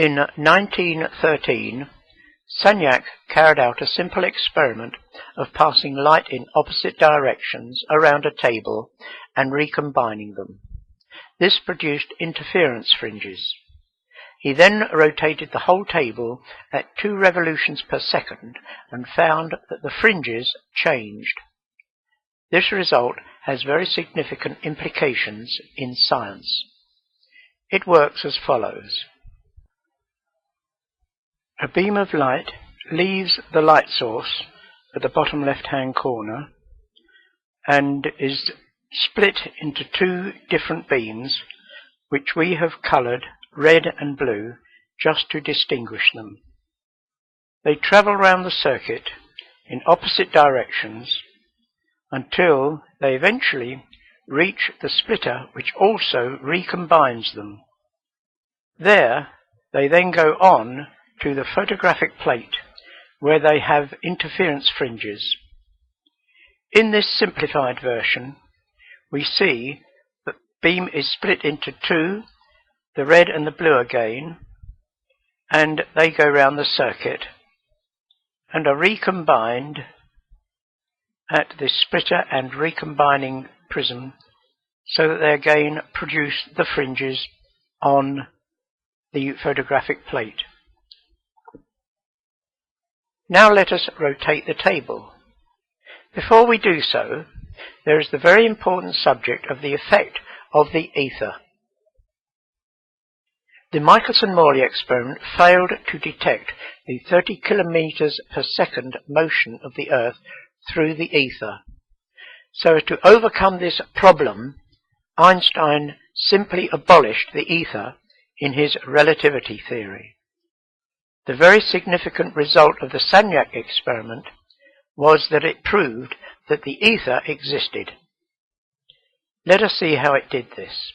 In 1913, Sagnac carried out a simple experiment of passing light in opposite directions around a table and recombining them. This produced interference fringes. He then rotated the whole table at 2 revolutions per second and found that the fringes changed. This result has very significant implications in science. It works as follows. A beam of light leaves the light source at the bottom left-hand corner and is split into 2 different beams, which we have coloured red and blue just to distinguish them. They travel round the circuit in opposite directions until they eventually reach the splitter, which also recombines them. There they then go on to the photographic plate, where they have interference fringes. In this simplified version, we see that the beam is split into 2, the red and the blue again, and they go round the circuit and are recombined at the splitter and recombining prism, so that they again produce the fringes on the photographic plate. Now let us rotate the table. Before we do so, there is the very important subject of the effect of the ether. The Michelson-Morley experiment failed to detect the 30 kilometers per second motion of the Earth through the ether. So to overcome this problem, Einstein simply abolished the ether in his relativity theory. The very significant result of the Sagnac experiment was that it proved that the ether existed. Let us see how it did this.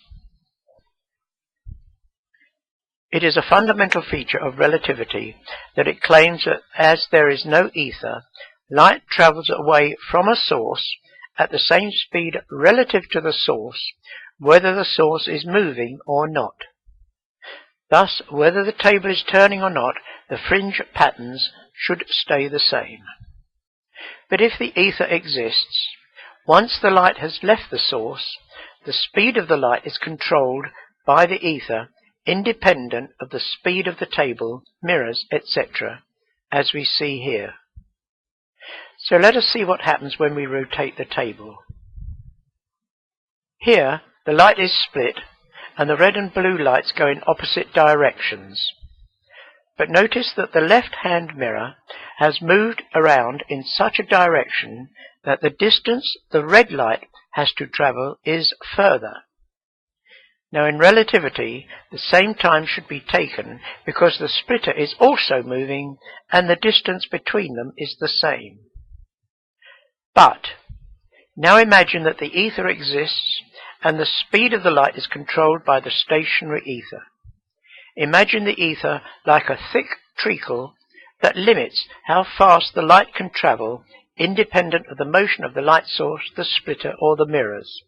It is a fundamental feature of relativity that it claims that as there is no ether, light travels away from a source at the same speed relative to the source, whether the source is moving or not. Thus, whether the table is turning or not, the fringe patterns should stay the same. But if the ether exists, once the light has left the source, the speed of the light is controlled by the ether, independent of the speed of the table, mirrors, etc., as we see here. So let us see what happens when we rotate the table. Here, the light is split, and the red and blue lights go in opposite directions. But notice that the left-hand mirror has moved around in such a direction that the distance the red light has to travel is further. Now in relativity, the same time should be taken because the splitter is also moving and the distance between them is the same. But now imagine that the ether exists and the speed of the light is controlled by the stationary ether. Imagine the ether like a thick treacle that limits how fast the light can travel, independent of the motion of the light source, the splitter, or the mirrors.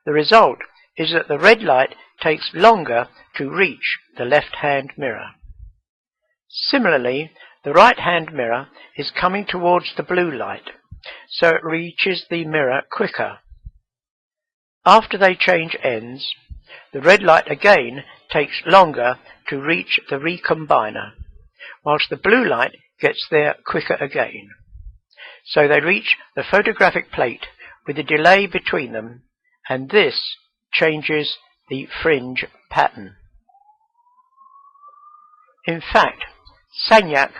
The result is that the red light takes longer to reach the left-hand mirror. Similarly, the right-hand mirror is coming towards the blue light, so it reaches the mirror quicker. After they change ends, the red light again takes longer to reach the recombiner, whilst the blue light gets there quicker again. So they reach the photographic plate with a delay between them, and this changes the fringe pattern. In fact, Sagnac,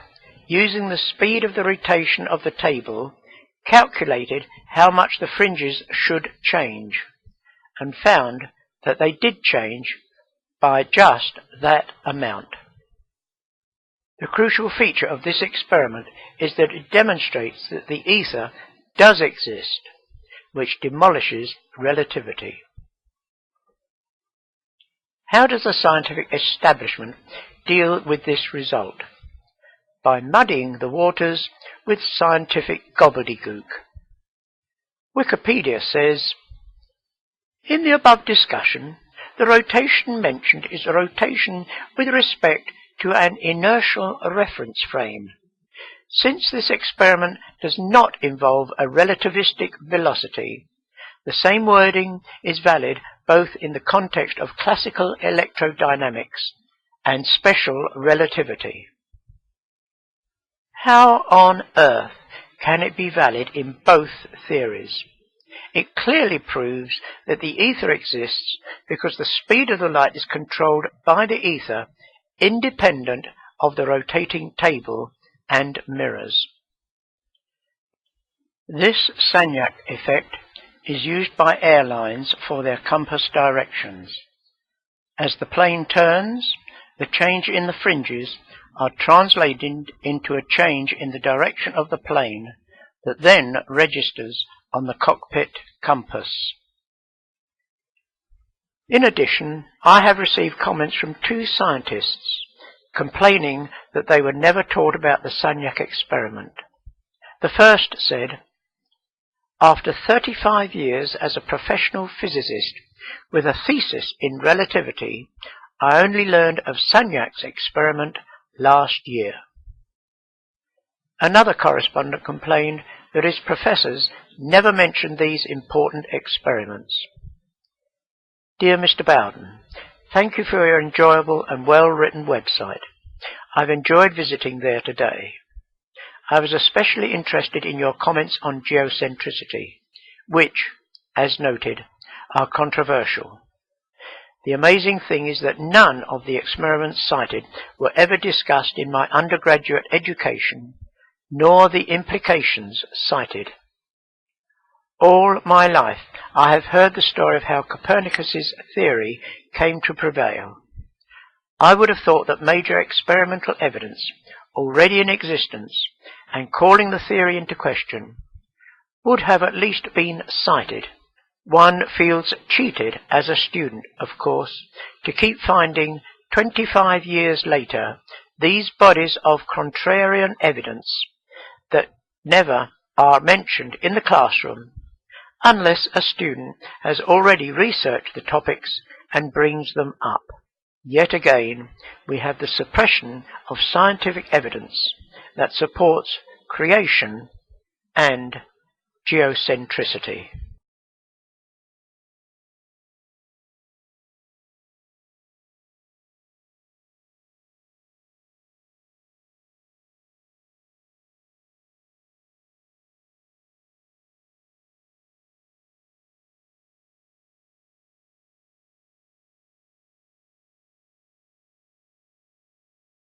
using the speed of the rotation of the table, calculated how much the fringes should change, and found that they did change by just that amount. The crucial feature of this experiment is that it demonstrates that the ether does exist, which demolishes relativity. How does the scientific establishment deal with this result? By muddying the waters with scientific gobbledygook. Wikipedia says, in the above discussion, the rotation mentioned is a rotation with respect to an inertial reference frame. Since this experiment does not involve a relativistic velocity, the same wording is valid both in the context of classical electrodynamics and special relativity. How on earth can it be valid in both theories? It clearly proves that the ether exists because the speed of the light is controlled by the ether, independent of the rotating table and mirrors. This Sagnac effect is used by airlines for their compass directions. As the plane turns, the change in the fringes are translated into a change in the direction of the plane that then registers on the cockpit compass. In addition, I have received comments from 2 scientists complaining that they were never taught about the Sagnac experiment. The first said, "After 35 years as a professional physicist with a thesis in relativity, I only learned of Sagnac's experiment last year." Another correspondent complained that his professors never mentioned these important experiments. Dear Mr. Bowden, thank you for your enjoyable and well-written website. I've enjoyed visiting there today. I was especially interested in your comments on geocentricity, which, as noted, are controversial. The amazing thing is that none of the experiments cited were ever discussed in my undergraduate education, nor the implications cited. All my life I have heard the story of how Copernicus's theory came to prevail. I would have thought that major experimental evidence already in existence and calling the theory into question would have at least been cited. One feels cheated as a student, of course, to keep finding 25 years later these bodies of contrarian evidence that never are mentioned in the classroom unless a student has already researched the topics and brings them up. Yet again, we have the suppression of scientific evidence that supports creation and geocentricity.